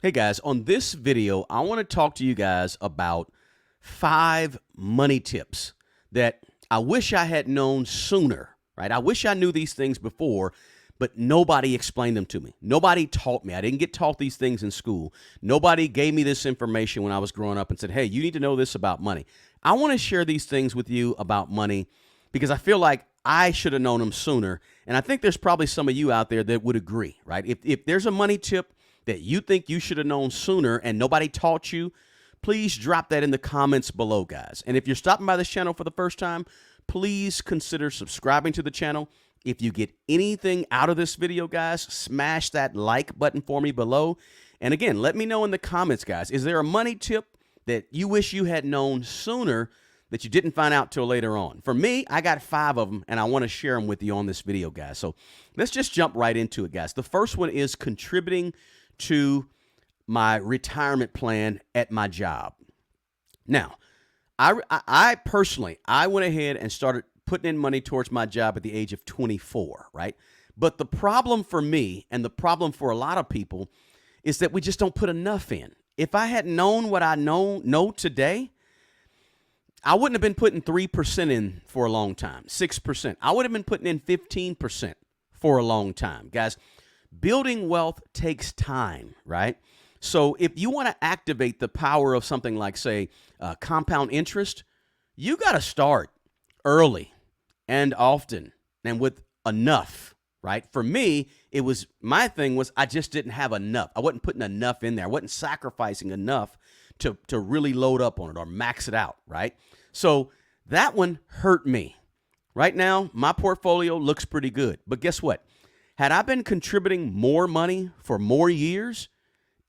Hey guys, on this video, I want to talk to you guys about 5 money tips that I wish I had known sooner, right? I wish I knew these things before, but nobody explained them to me. Nobody taught me. I didn't get taught these things in school. Nobody gave me this information when I was growing up and said, hey, you need to know this about money. I want to share these things with you about money because I feel like I should have known them sooner. And I think there's probably some of you out there that would agree, right? If there's a money tip that you think you should have known sooner and nobody taught you, please drop that in the comments below, guys. And if you're stopping by this channel for the first time, please consider subscribing to the channel. If you get anything out of this video, guys, smash that like button for me below. And again, let me know in the comments, guys, is there a money tip that you wish you had known sooner that you didn't find out till later on? For me, I got 5 of them, and I want to share them with you on this video, guys. So let's just jump right into it, guys. The first one is contributing to my retirement plan at my job. Now, I personally, I went ahead and started putting in money towards my job at the age of 24, right? But the problem for me and the problem for a lot of people is that we just don't put enough in. If I had known what I know today, I wouldn't have been putting 3% in for a long time, 6%. I would have been putting in 15% for a long time. Guys, building wealth takes time, right? So if you want to activate the power of something like, say, compound interest, you got to start early and often and with enough, right? For me, my thing was I just didn't have enough. I wasn't putting enough in there. I wasn't sacrificing enough to really load up on it or max it out, right? So that one hurt me. Right now, my portfolio looks pretty good. But guess what? Had I been contributing more money for more years,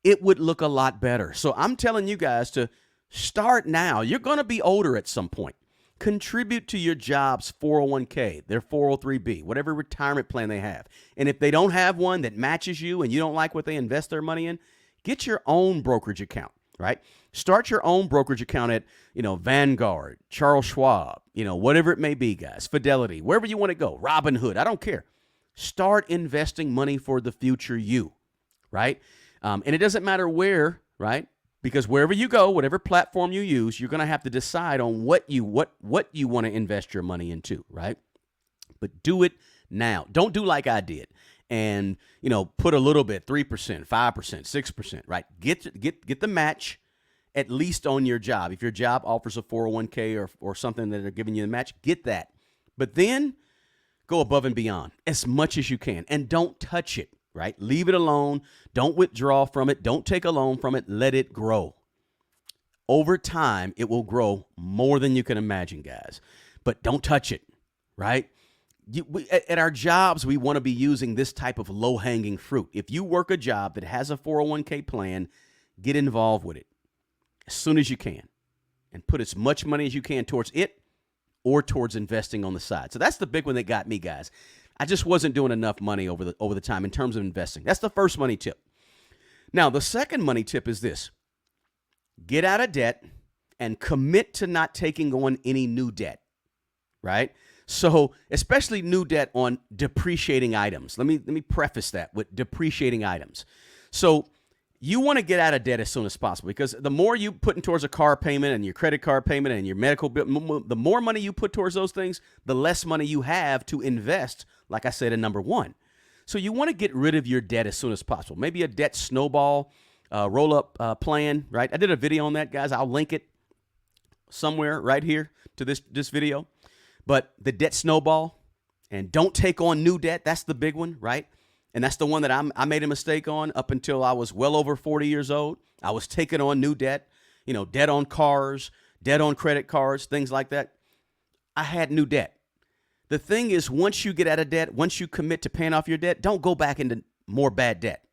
it would look a lot better. So I'm telling you guys to start now. You're going to be older at some point. Contribute to your job's 401k, their 403b, whatever retirement plan they have. And if they don't have one that matches you and you don't like what they invest their money in, get your own brokerage account, right? Start your own brokerage account at, Vanguard, Charles Schwab, whatever it may be, guys, Fidelity, wherever you want to go, Robinhood, I don't care. Start investing money for the future you, right? And it doesn't matter where, right? Because wherever you go, whatever platform you use, you're going to have to decide on what you want to invest your money into, right? But do it now. Don't do like I did and, put a little bit, 3%, 5%, 6%, right? Get the match at least on your job. If your job offers a 401k or something that they're giving you the match, get that. But then go above and beyond as much as you can and don't touch it, right? Leave it alone. Don't withdraw from it. Don't take a loan from it. Let it grow. Over time, it will grow more than you can imagine, guys. But don't touch it, right? At our jobs, we want to be using this type of low-hanging fruit. If you work a job that has a 401k plan, get involved with it as soon as you can and put as much money as you can towards it or towards investing on the side. So that's the big one that got me, guys. I just wasn't doing enough money over the time in terms of investing. That's the first money tip. Now, the second money tip is this. Get out of debt and commit to not taking on any new debt, right? So, especially new debt on depreciating items. Let me preface that with depreciating items. So, you want to get out of debt as soon as possible because the more you put in towards a car payment and your credit card payment and your medical bill, the more money you put towards those things, the less money you have to invest, like I said, in number 1. So you want to get rid of your debt as soon as possible. Maybe a debt snowball roll-up plan, right? I did a video on that, guys. I'll link it somewhere right here to this video. But the debt snowball, and don't take on new debt, that's the big one, right? And that's the one that I made a mistake on up until I was well over 40 years old. I was taking on new debt, debt on cars, debt on credit cards, things like that. I had new debt. The thing is, once you get out of debt, once you commit to paying off your debt, don't go back into more bad debt.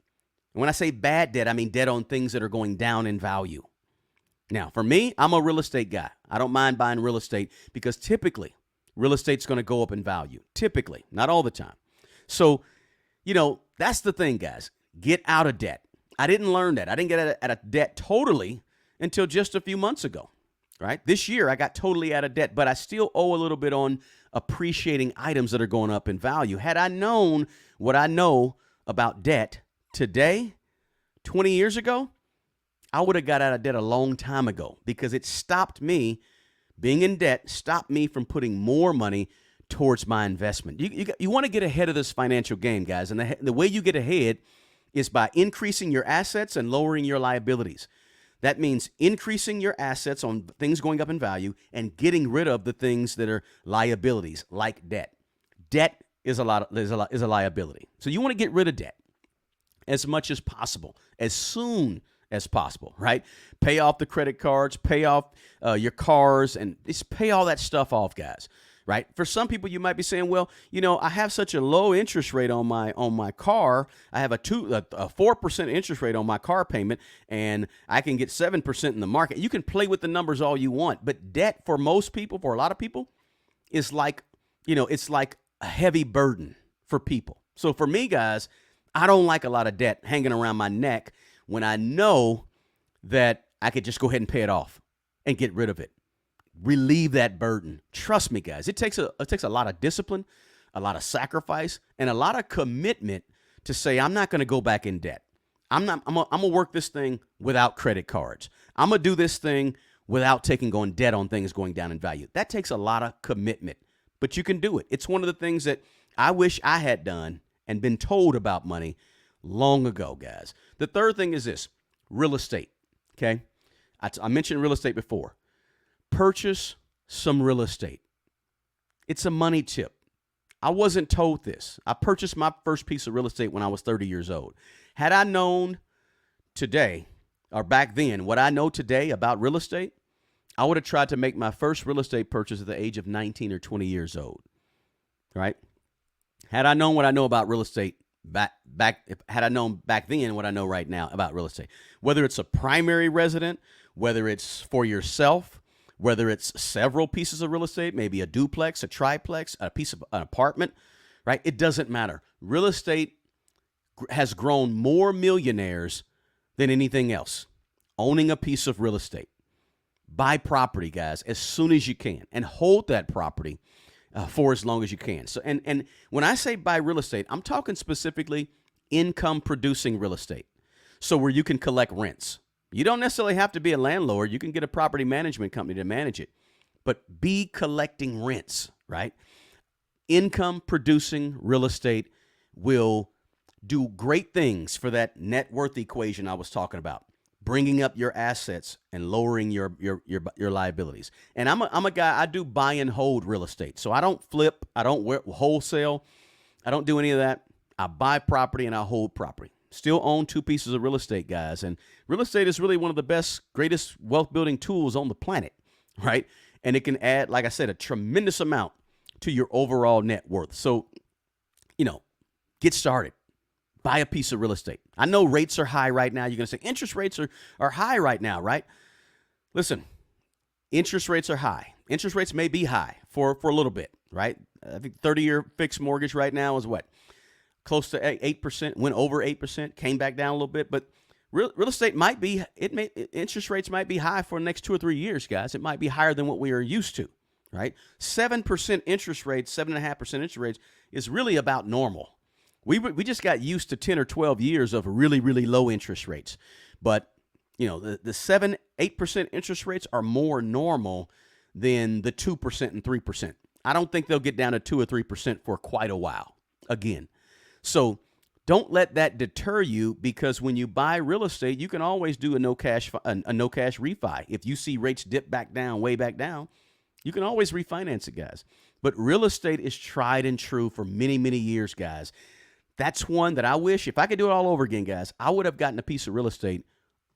And when I say bad debt, I mean debt on things that are going down in value. Now, for me, I'm a real estate guy. I don't mind buying real estate because typically real estate's going to go up in value. Typically, not all the time. So, that's the thing, guys. Get out of debt. I didn't learn that. I didn't get out of debt totally until just a few months ago, right? This year, I got totally out of debt, but I still owe a little bit on appreciating items that are going up in value. Had I known what I know about debt today, 20 years ago, I would have got out of debt a long time ago because it stopped me, being in debt, stopped me from putting more money towards my investment. You want to get ahead of this financial game, guys. And the way you get ahead is by increasing your assets and lowering your liabilities. That means increasing your assets on things going up in value and getting rid of the things that are liabilities, like debt. Debt is a liability. So you want to get rid of debt as much as possible, as soon as possible, right? Pay off the credit cards, pay off your cars, and just pay all that stuff off, guys. Right? For some people, you might be saying, well, I have such a low interest rate on my car. I have a 4% interest rate on my car payment, and I can get 7% in the market. You can play with the numbers all you want, but debt for most people, for a lot of people, is like, it's like a heavy burden for people. So for me, guys, I don't like a lot of debt hanging around my neck when I know that I could just go ahead and pay it off and get rid of it. Relieve that burden. Trust me, guys. It takes a lot of discipline, a lot of sacrifice, and a lot of commitment to say, I'm not going to go back in debt. I'm gonna work this thing without credit cards. I'm gonna do this thing without taking on debt on things going down in value. That takes a lot of commitment, but you can do it. It's one of the things that I wish I had done and been told about money long ago, guys. The third thing is this: real estate. Okay, I mentioned real estate before. Purchase some real estate. It's a money tip. I wasn't told this. I purchased my first piece of real estate when I was 30 years old. Had I known today, or back then, what I know today about real estate, I would have tried to make my first real estate purchase at the age of 19 or 20 years old. Right? Had I known what I know about real estate had I known back then what I know right now about real estate, whether it's a primary resident, whether it's for yourself, whether it's several pieces of real estate, maybe a duplex, a triplex, a piece of an apartment, right? It doesn't matter. Real estate has grown more millionaires than anything else. Owning a piece of real estate. Buy property, guys, as soon as you can, and hold that property for as long as you can. So, and when I say buy real estate, I'm talking specifically income producing real estate. So where you can collect rents. You don't necessarily have to be a landlord. You can get a property management company to manage it, but be collecting rents, right? Income producing real estate will do great things for that net worth equation I was talking about, bringing up your assets and lowering your liabilities. And I'm a guy, I do buy and hold real estate. So I don't flip, I don't wholesale, I don't do any of that. I buy property and I hold property. Still own 2 pieces of real estate, guys. And real estate is really one of the best, greatest wealth building tools on the planet, right? And it can add, like I said, a tremendous amount to your overall net worth. So, get started. Buy a piece of real estate. I know rates are high right now. You're going to say interest rates are high right now, right? Listen, interest rates are high. Interest rates may be high for a little bit, right? I think 30-year fixed mortgage right now is what? Close to 8%, went over 8%, came back down a little bit, but real estate might be, interest rates might be high for the next 2 or 3 years, guys. It might be higher than what we are used to, right? 7% interest rates, 7.5% interest rates is really about normal. We just got used to 10 or 12 years of really, really low interest rates. But, the 7, 8% interest rates are more normal than the 2% and 3%. I don't think they'll get down to 2 or 3% for quite a while again. So don't let that deter you, because when you buy real estate, you can always do a no cash refi. If you see rates dip back down, way back down, you can always refinance it, guys. But real estate is tried and true for many, many years, guys. That's one that I wish, if I could do it all over again, guys, I would have gotten a piece of real estate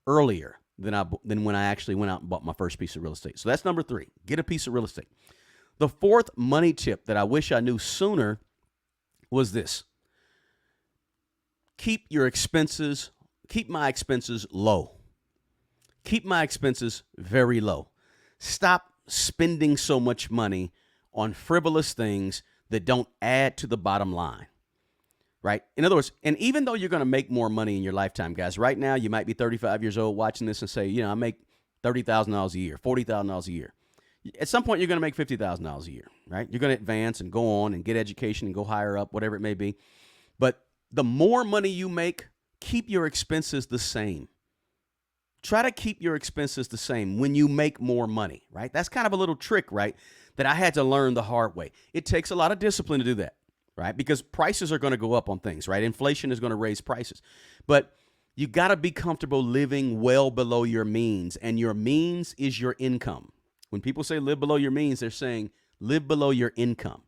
earlier than when I actually went out and bought my first piece of real estate. So that's number 3. Get a piece of real estate. The fourth money tip that I wish I knew sooner was this. Keep my expenses low. Keep my expenses very low. Stop spending so much money on frivolous things that don't add to the bottom line, right? In other words, and even though you're going to make more money in your lifetime, guys, right now you might be 35 years old watching this and say, I make $30,000 a year, $40,000 a year. At some point, you're going to make $50,000 a year, right? You're going to advance and go on and get education and go higher up, whatever it may be. But the more money you make, keep your expenses the same. Try to keep your expenses the same when you make more money, right? That's kind of a little trick, right? That I had to learn the hard way. It takes a lot of discipline to do that, right? Because prices are going to go up on things, right? Inflation is going to raise prices. But you got to be comfortable living well below your means, and your means is your income. When people say live below your means, they're saying live below your income.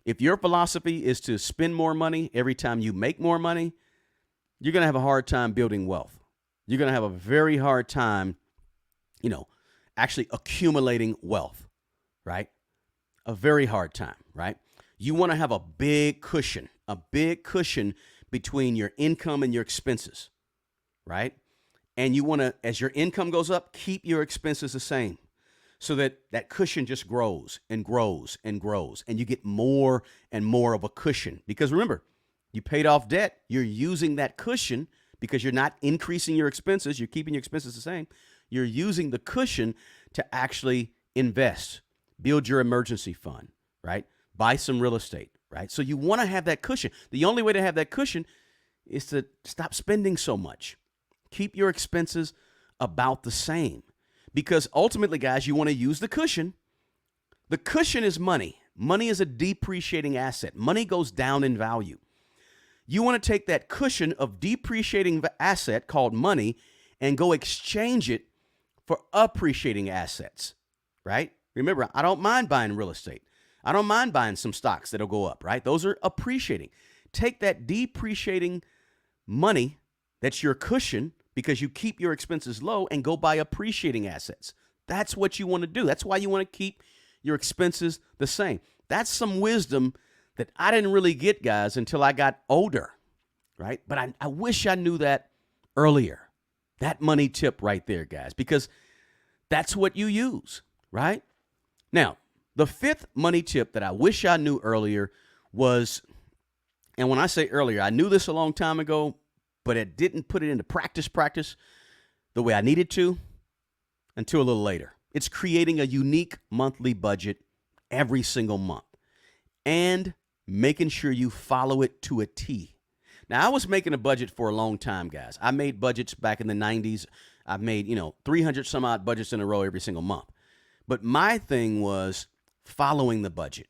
If your philosophy is to spend more money every time you make more money, you're going to have a hard time building wealth. You're going to have a very hard time, actually accumulating wealth, right? A very hard time, right? You want to have a big cushion between your income and your expenses, right? And you want to, as your income goes up, keep your expenses the same so that that cushion just grows and grows and grows, and you get more and more of a cushion. Because remember, you paid off debt, you're using that cushion because you're not increasing your expenses, you're keeping your expenses the same. You're using the cushion to actually invest, build your emergency fund, right? Buy some real estate, right? So you want to have that cushion. The only way to have that cushion is to stop spending so much. Keep your expenses about the same, because ultimately, guys, you want to use the cushion. The cushion is money. Money is a depreciating asset. Money goes down in value. You want to take that cushion of depreciating asset called money and go exchange it for appreciating assets, right? Remember, I don't mind buying real estate. I don't mind buying some stocks that'll go up, right? Those are appreciating. Take that depreciating money, that's your cushion, because you keep your expenses low, and go buy appreciating assets. That's what you want to do. That's why you want to keep your expenses the same. That's some wisdom that I didn't really get, guys, until I got older, right? But I wish I knew that earlier. That money tip right there, guys, because that's what you use, right? Now, the fifth money tip that I wish I knew earlier was, and when I say earlier, I knew this a long time ago, but I didn't put it into practice the way I needed to until a little later. It's creating a unique monthly budget every single month and making sure you follow it to a T. Now, I was making a budget for a long time, guys. I made budgets back in the 90s. I've made, 300 some odd budgets in a row every single month. But my thing was following the budget,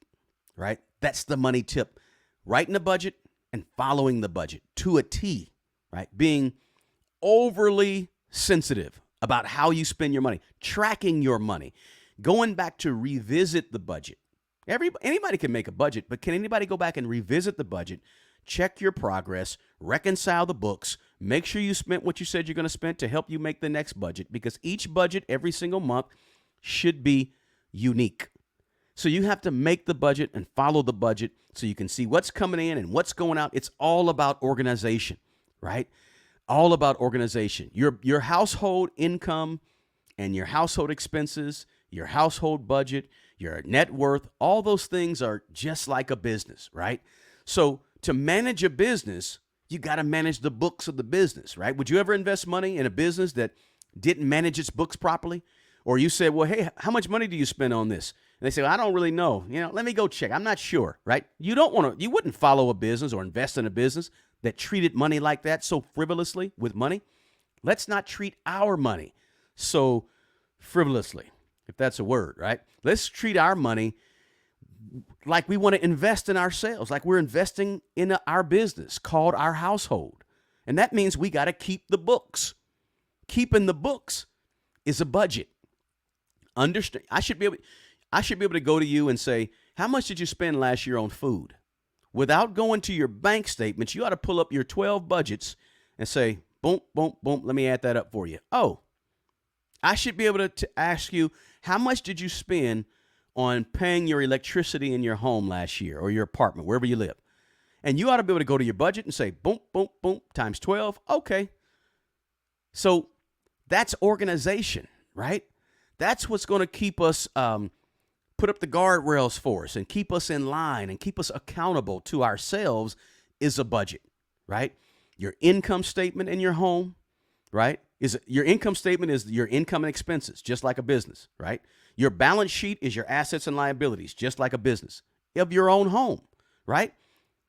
right? That's the money tip. Writing a budget and following the budget to a T, right? Being overly sensitive about how you spend your money, tracking your money, going back to revisit the budget. Anybody can make a budget, but can anybody go back and revisit the budget, check your progress, reconcile the books, make sure you spent what you said you're going to spend to help you make the next budget? Because each budget every single month should be unique. So you have to make the budget and follow the budget so you can see what's coming in and what's going out. It's all about organization, right? All about organization. Your household income and your household expenses, your household budget, your net worth, all those things are just like a business, right? So to manage a business, you got to manage the books of the business, right? Would you ever invest money in a business that didn't manage its books properly? Or you said, well, hey, how much money do you spend on this? And they say, well, I don't really know. Let me go check. I'm not sure, right? You wouldn't follow a business or invest in a business that treated money like that, so frivolously with money. Let's not treat our money so frivolously, if that's a word, right? Let's treat our money like we want to invest in ourselves, like we're investing in our business called our household. And that means we got to keep the books. Keeping the books is a budget. Understand? I should be able to go to you and say, how much did you spend last year on food? Without going to your bank statements, you ought to pull up your 12 budgets and say, boom, boom, boom, let me add that up for you. Oh, I should be able to ask you, how much did you spend on paying your electricity in your home last year or your apartment, wherever you live? And you ought to be able to go to your budget and say, boom, boom, boom, times 12. Okay. So that's organization, right? That's what's going to keep us, put up the guardrails for us and keep us in line and keep us accountable to ourselves is a budget, right? Your income statement in your home, right? Your income statement is your income and expenses, just like a business, right? Your balance sheet is your assets and liabilities, just like a business of your own home, right?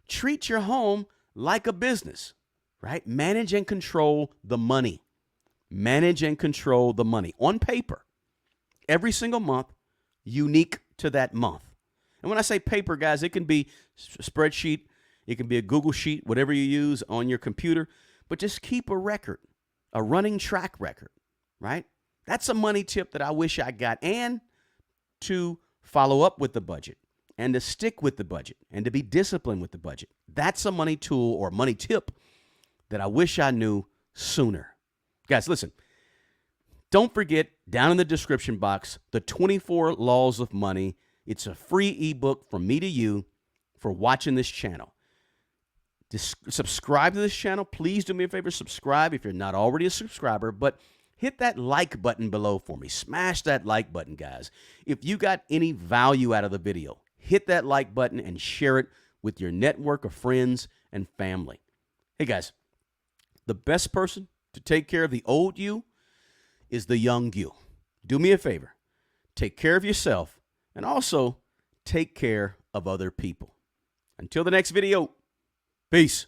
Treat your home like a business, right? Manage and control the money. Manage and control the money on paper every single month, unique to that month. And when I say paper, guys, it can be a spreadsheet, it can be a Google sheet, whatever you use on your computer, but just keep a record, a running track record, right? That's a money tip that I wish I got. And to follow up with the budget and to stick with the budget and to be disciplined with the budget. That's a money tool or money tip that I wish I knew sooner. Guys, listen, don't forget down in the description box, the 24 Laws of Money. It's a free ebook from me to you for watching this channel. Subscribe to this channel. Please do me a favor, subscribe if you're not already a subscriber, but hit that like button below for me. Smash that like button, guys. If you got any value out of the video, hit that like button and share it with your network of friends and family. Hey, guys, the best person to take care of the old you is the young you. Do me a favor. Take care of yourself and also take care of other people. Until the next video, peace.